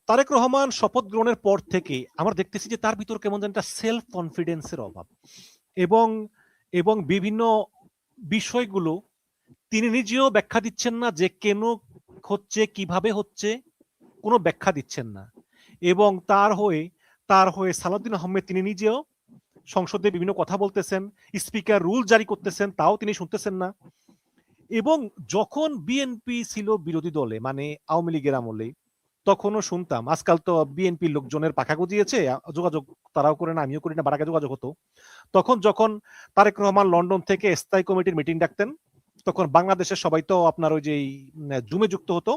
তারেক রহমান শপথ গ্রহণের পর থেকে আমরা দেখতেছি যে তার ভিতর কেমন যেন একটা সেলফ কনফিডেন্সের অভাব, এবং এবং বিভিন্ন বিষয়গুলো তিনি নিজেও ব্যাখ্যা দিচ্ছেন না যে কেন হচ্ছে, কিভাবে হচ্ছে, কোনো ব্যাখ্যা দিচ্ছেন না। এবং তার হয়ে সালাউদ্দিন আহমেদ তিনি নিজেও সংসদে বিভিন্ন কথা বলতেছেন, স্পিকার রুল জারি করতেছেন, তাও তিনি শুনতেছেন না। এবং যখন বিএনপি ছিল বিরোধী দলে, মানে আওয়ামী লীগের আমলে, তখনও শুনতাম, আজকাল তো বিএনপি লোকজনের পাখা গজিয়েছে, যোগাযোগ তারাও করে না, আমিও করি না, বারাকা যোগাযোগ হতো। তখন যখন তারেক রহমান লন্ডন থেকে স্থায়ী কমিটির মিটিং ডাকতেন, তখন বাংলাদেশের সবাই তো আপনার ওই যে জুমে যুক্ত হতো,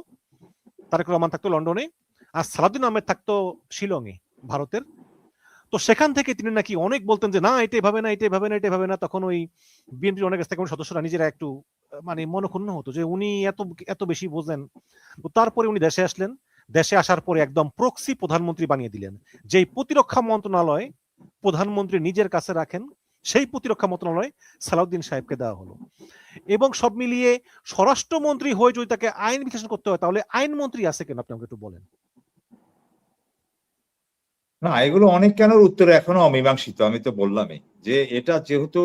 তারেক রহমান থাকতো লন্ডনে আর সালাউদ্দিন আহমেদ থাকতো শিলংয়ে, ভারতের। তো সেখান থেকে তিনি নাকি অনেক বলতেন যে না এটা এভাবে না, এটা এভাবে না, এটা এভাবে না। তখন ওই বিএনপির অনেক স্থায়ী সদস্যরা নিজেরা একটু মানে মনক্ষুণ্ণ হতো যে উনি এত এত বেশি বোঝেন। তো তারপরে উনি দেশে আসলেন, দেশে আসার পরে একদম প্রক্সি প্রধানমন্ত্রী বানিয়ে দিলেন, যেই প্রতিরক্ষা মন্ত্রণালয় প্রধানমন্ত্রী নিজের কাছে রাখেন, সেই প্রতিরক্ষা মন্ত্রণালয় সালাউদ্দিন সাহেবকে দেওয়া হলো। এবং সব মিলিয়ে স্বরাষ্ট্রমন্ত্রী হয়ে যদি তাকে আইন বিশ্লেষণ করতে হয়, তাহলে আইনমন্ত্রী আছে কেন, আপনি আমাকে একটু বলেন। না, এগুলো অনেক কেনর উত্তর এখনো অমীমাংসিত। আমি তো বললামই যে এটা যেহেতু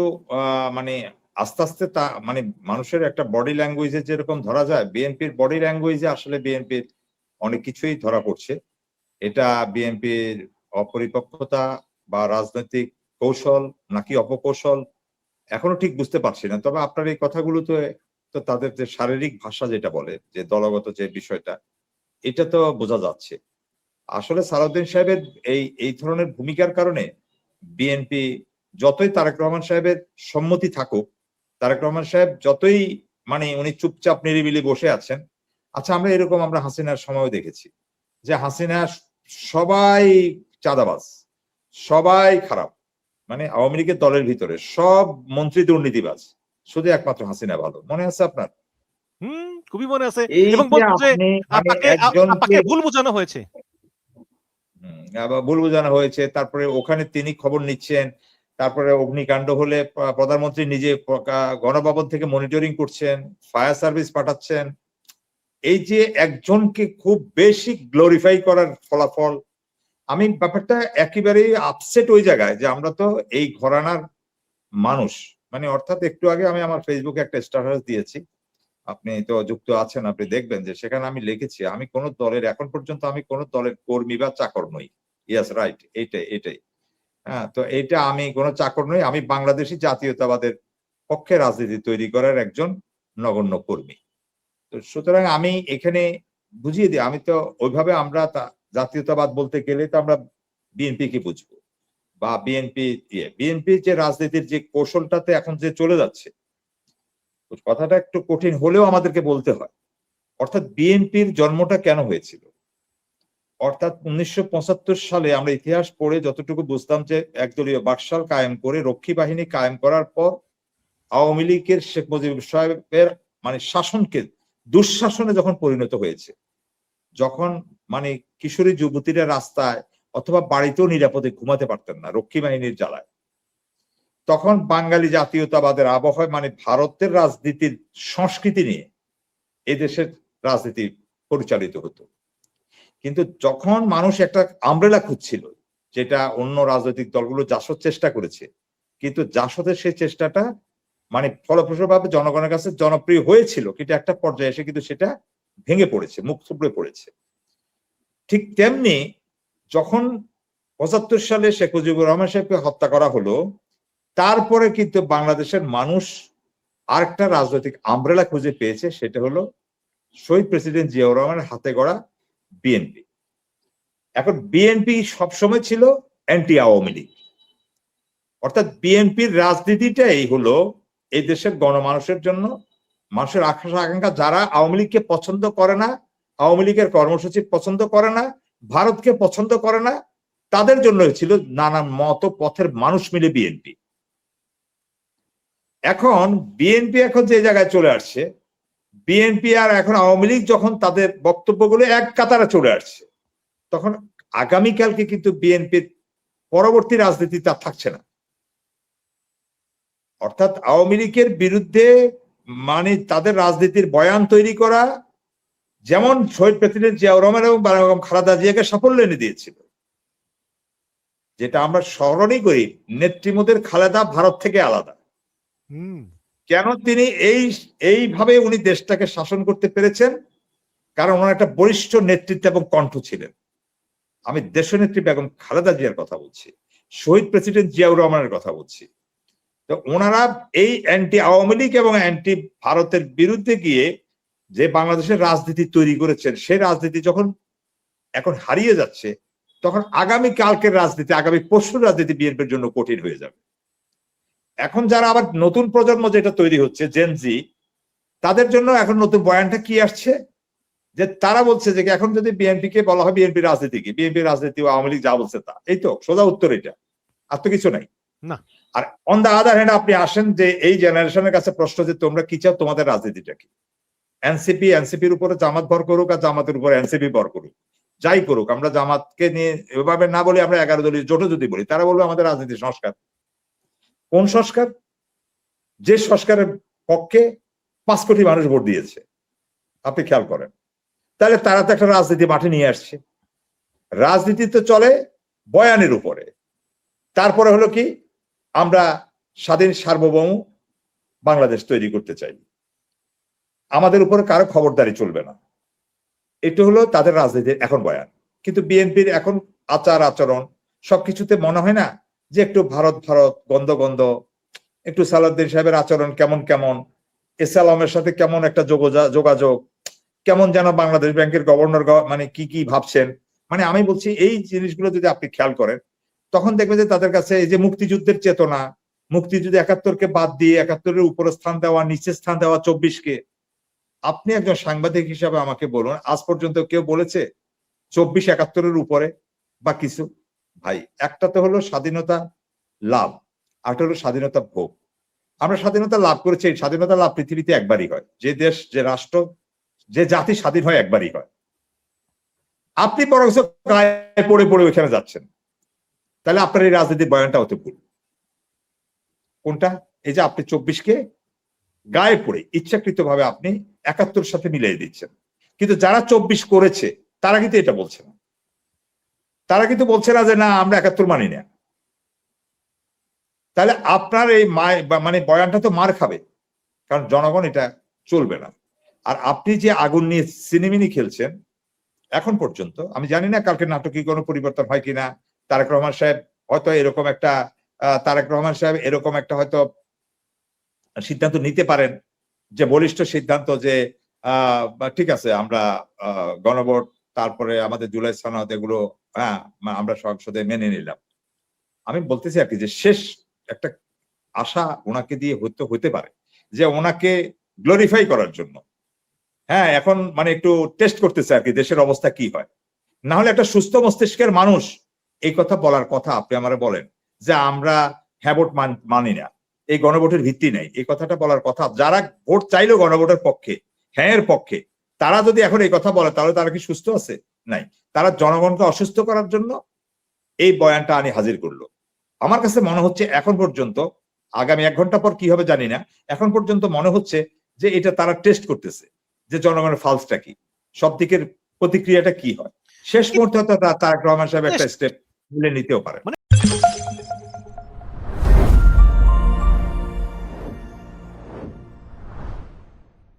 মানে আস্তে আস্তে তা মানে মানুষের একটা বডি ল্যাঙ্গুয়েজে যেরকম ধরা যায়, বিএনপির বডি ল্যাঙ্গুয়েজে আসলে বিএনপির অনেক কিছুই ধরা পড়ছে। এটা বিএনপির অপরিপক্কতা বা রাজনৈতিক কৌশল নাকি অপকৌশল এখনো ঠিক বুঝতে পারছি না। তবে আপনার এই কথাগুলো তো তাদের যে শারীরিক ভাষা যেটা বলে, যে দলগত যে বিষয়টা, এটা তো বোঝা যাচ্ছে। আসলে সালাউদ্দিন সাহেবের এই ধরনের ভূমিকার কারণে বিএনপি যতই তারেক রহমান সাহেবের সম্মতি থাকুক, তারেক রহমান সাহেব যতই মানে উনি চুপচাপ নিরিবিলি বসে আছেন। আচ্ছা, আমরা হাসিনার সময়ও দেখেছি যে হাসিনা সবাই চাঁদাবাজ, সবাই খারাপ, মানে আওয়ামী লীগের দলের ভিতরে সব মন্ত্রী দুর্নীতিবাজ, শুধু একমাত্র হাসিনা ভালো। মনে আছে আপনার? খুবই মনে আছে। এই এবং যে বলতো যে আপনি মানে আপনাকে ভুল বোঝানো হয়েছে, ভুল বোঝানো হয়েছে, তারপরে ওখানে তিনি খবর নিচ্ছেন, তারপরে অগ্নিকাণ্ড হলে প্রধানমন্ত্রী নিজে গণভবন থেকে মনিটরিং করছেন, ফায়ার সার্ভিস পাঠাচ্ছেন। এই যে একজনকে খুব বেশি গ্লোরিফাই করার ফলাফল, আমি ব্যাপারটা একেবারেই আপসেট ওই জায়গায় যে আমরা তো এই ঘরানার মানুষ। মানে অর্থাৎ একটু আগে আমি আমার ফেসবুকে একটা স্ট্যাটাস দিয়েছি, আপনি তো যুক্ত আছেন, আপনি দেখবেন যে সেখানে আমি লিখেছি আমি কোন দলের, এখন পর্যন্ত আমি কোন দলের কর্মী বা চাকর নই। ইয়েস, রাইট, এইটাই। হ্যাঁ, তো এইটা আমি কোন চাকর নই, আমি বাংলাদেশি জাতীয়তাবাদের পক্ষে রাজনীতি তৈরি করার একজন নগণ্য কর্মী। তো সুতরাং আমি এখানে বুঝিয়ে দিই, আমি তো ওইভাবে আমরা জাতীয়তাবাদ বলতে গেলে তো আমরা বিএনপি কে বুঝবো, বা বিএনপি যে রাজনীতির যে কৌশলটাতে এখন যে চলে যাচ্ছে, কথাটা একটু কঠিন হলেও আমাদেরকে বলতে হয়। অর্থাৎ বিএনপির জন্মটা কেন হয়েছিল? অর্থাৎ 1975 সালে আমরা ইতিহাস পড়ে যতটুকু বুঝতাম যে একদলীয় বাকশাল কায়েম করে রক্ষী বাহিনী কায়েম করার পর আওয়ামী লীগের শেখ মুজিবুর সাহেবের মানে শাসনকে দুঃশাসনে যখন পরিণত হয়েছে, যখন মানে কিশোরী যুবতীরা রাস্তায় অথবা বাড়িতেও নিরাপদে ঘুমাতে পারতেন না রক্ষী বাহিনীর জ্বালায়, তখন বাঙালি জাতীয়তাবাদের আবহাওয়ায় মানে ভারতের রাজনীতির সংস্কৃতি নিয়ে এদেশের রাজনীতি পরিচালিত হতো। কিন্তু যখন মানুষ একটা আমব্রেলা খুঁজছিল, যেটা অন্য রাজনৈতিক দলগুলো জাসদ চেষ্টা করেছে, কিন্তু জাসদের সেই চেষ্টাটা মানে ফলপ্রসূভাবে জনগণের কাছে জনপ্রিয় হয়েছিল, কিন্তু একটা পর্যায়ে এসে কিন্তু সেটা ভেঙে পড়েছে, মুখ থুবড়ে পড়েছে। ঠিক তেমনি যখন 75 সালে শেখ মুজিবুর রহমান সাহেবকে হত্যা করা হলো, তারপরে কিন্তু বাংলাদেশের মানুষ আরেকটা রাজনৈতিক আমব্রেলা খুঁজে পেয়েছে, সেটা হলো শহীদ প্রেসিডেন্ট জিয়াউর রহমানের হাতে গড়া বিএনপি। এখন বিএনপি সবসময় ছিল অ্যান্টি আওয়ামী লীগ, অর্থাৎ বিএনপির রাজনীতিটাই হলো এই দেশের গণমানুষের জন্য, মানুষের আকাঙ্ক্ষা আকাঙ্ক্ষা, যারা আওয়ামী লীগকে পছন্দ করে না, আওয়ামী লীগের কর্মসূচি পছন্দ করে না, ভারতকে পছন্দ করে না, তাদের জন্য ছিল নানান মত পথের মানুষ মিলে বিএনপি। এখন বিএনপি এখন যে জায়গায় চলে আসছে, বিএনপি আর এখন আওয়ামী লীগ যখন তাদের বক্তব্যগুলো এক কাতারে চলে আসছে, তখন আগামীকালকে কিন্তু বিএনপির পরবর্তী রাজনীতি তা থাকছে না। অর্থাৎ আওয়ামী লীগের বিরুদ্ধে মানে তাদের রাজনীতির বয়ান তৈরি করা, যেমন শহীদ প্রেসিডেন্ট জিয়াউর রহমান এবং বেগম খালেদা জিয়াকে সাফল্য এনে দিয়েছিল, যেটা আমরা স্মরণই করি, নেত্রীমোদের খালেদা ভারত থেকে আলাদা। কেন তিনি এইভাবে উনি দেশটাকে শাসন করতে পেরেছেন? কারণ ওনার একটা বরিষ্ঠ নেতৃত্ব এবং কণ্ঠ ছিলেন। আমি দেশনেত্রী বেগম খালেদা জিয়ার কথা বলছি, শহীদ প্রেসিডেন্ট জিয়াউর রহমানের কথা বলছি। তো ওনারা এই অ্যান্টি আওয়ামী লীগ এবং অ্যান্টি ভারতের বিরুদ্ধে গিয়ে যে বাংলাদেশের রাজনীতি তৈরি করেছেন, সেই রাজনীতি যখন এখন হারিয়ে যাচ্ছে, তখন আগামী কালকের রাজনীতি, আগামী পরশুর রাজনীতি বিএনপির জন্য কঠিন হয়ে যাবে। এখন যারা আবার নতুন প্রজন্ম যেটা তৈরি হচ্ছে, জেনজি, তাদের জন্য এখন নতুন বয়ানটা কি আসছে, যে তারা বলছে যে এখন যদি বিএনপি কে বলা হয় বিএনপি রাজনীতি কি, বিএনপি রাজনীতি ও আওয়ামী লীগ যা বলছে তা, এই তো সোজা উত্তর এটা, আর তো কিছু নাই। না। আর অন দা আদার হ্যান্ড আপনি আসেন যে এই জেনারেশনের কাছে প্রশ্ন যে তোমরা কি চাও, তোমাদের রাজনীতিটা কি? এনসিপির উপরে জামাত ভর করুক আর জামাতের উপরে এনসিপি ভর করুক, যাই করুক, আমরা জামাতকে নিয়ে এভাবে না বলি, আমরা 11 দলীয় জোটও যদি বলি, তারা বলবে আমাদের রাজনীতি সংস্কার। কোন সংস্কার? যে সংস্কারের পক্ষে 5 কোটি মানুষ ভোট দিয়েছে, আপনি খেয়াল করেন। তাহলে তারা তো একটা রাজনীতি মাঠে নিয়ে আসছে। রাজনীতি তো চলে বয়ানের উপরে। তারপরে হলো কি, আমরা স্বাধীন সার্বভৌম বাংলাদেশ তৈরি করতে চাই, আমাদের উপরে কারো খবরদারি চলবে না, এটা হলো তাদের রাজনীতির এখন বয়ান। কিন্তু বিএনপির এখন আচার আচরণ সবকিছুতে মনে হয় না যে একটু ভারত ভারত গন্ধ গন্ধ, একটু সালাউদ্দিন সাহেবের আচরণ কেমন কেমন, এসালামের সাথে কেমন একটা যোগাযোগ, কেমন যেন বাংলাদেশ ব্যাংকের গভর্নর মানে কি ভাবছেন। মানে আমি বলছি এই জিনিসগুলো যদি আপনি খেয়াল করেন, তখন দেখবেন যে তাদের কাছে এই যে মুক্তিযুদ্ধের চেতনা, মুক্তিযুদ্ধ 71কে বাদ দিয়ে 71-এর উপরে স্থান দেওয়া, নিচে স্থান দেওয়া 24কে, আপনি একজন সাংবাদিক হিসাবে আমাকে বলুন, আজ পর্যন্ত কেউ বলেছে 24 71-এর উপরে বা কিছু? ভাই, একটা তো হলো স্বাধীনতা লাভ, আর হলো স্বাধীনতা ভোগ। আমরা স্বাধীনতা লাভ করেছি, এই স্বাধীনতা লাভ পৃথিবীতে একবারই হয়। যে দেশ, যে রাষ্ট্র, যে জাতি স্বাধীন হয় একবারই হয়। আপনি বরং গায়ে পড়ে পড়ে ওইখানে যাচ্ছেন, তাহলে আপনার এই রাজনীতির বয়ানটা হতে ভুল। কোনটা? এই যে আপনি 24কে গায়ে পড়ে ইচ্ছাকৃত ভাবে আপনি 71 সাথে মিলিয়ে দিচ্ছেন, কিন্তু যারা 24 করেছে তারা কিন্তু এটা বলছে না। তারা কিন্তু বলছে না যে না আমরা 71 মানি না। তাহলে আপনার এই মানে বয়ানটা তো মার খাবে, কারণ জনগণ এটা চলবে না। আর আপনি যে আগুন নিয়ে সিনেমিনি খেলছেন এখন পর্যন্ত, আমি জানি না কালকে নাটকে কোনো পরিবর্তন হয় কিনা। তারেক রহমান সাহেব হয়তো এরকম একটা হয়তো সিদ্ধান্ত নিতে পারেন, যে বলিষ্ঠ সিদ্ধান্ত, যে ঠিক আছে আমরা গণভোট, তারপরে আমাদের জুলাই সনদ, এগুলো আমরা সংসদে মেনে নিলাম। আমি বলতেছি আর কি, যে শেষ একটা আশা ওনাকে দিয়ে হতে পারে, যে ওনাকে গ্লোরিফাই করার জন্য এখন মানে একটু টেস্ট করতেছে আর কি দেশের অবস্থা কি হয়। না হলে একটা সুস্থ মস্তিষ্কের মানুষ এই কথা বলার কথা, আপনি আমারে বলেন যে আমরা ভোট মানি না, এই গণভোটের ভিত্তি নেই, এই কথাটা বলার কথা। যারা ভোট চাইলো গণভোটের পক্ষে, এর পক্ষে, তারা যদি এখন এই কথা বলে, তাহলে তারা কি সুস্থ আছে? নাই, তারা জনগণকে অসুস্থ করার জন্য এই বয়ানটা আনি হাজির করলো। আমার কাছে মনে হচ্ছে এখন পর্যন্ত, আগামী 1 ঘন্টা পর কি হবে জানি না, এখন পর্যন্ত মনে হচ্ছে যে এটা তারা টেস্ট করতেছে, যে জনগণের ফালসটা কি, সব দিকের প্রতিক্রিয়াটা কি হয়। শেষ মুহূর্তে তারেক রহমান সাহেব একটা স্টেপ নিতেও পারে।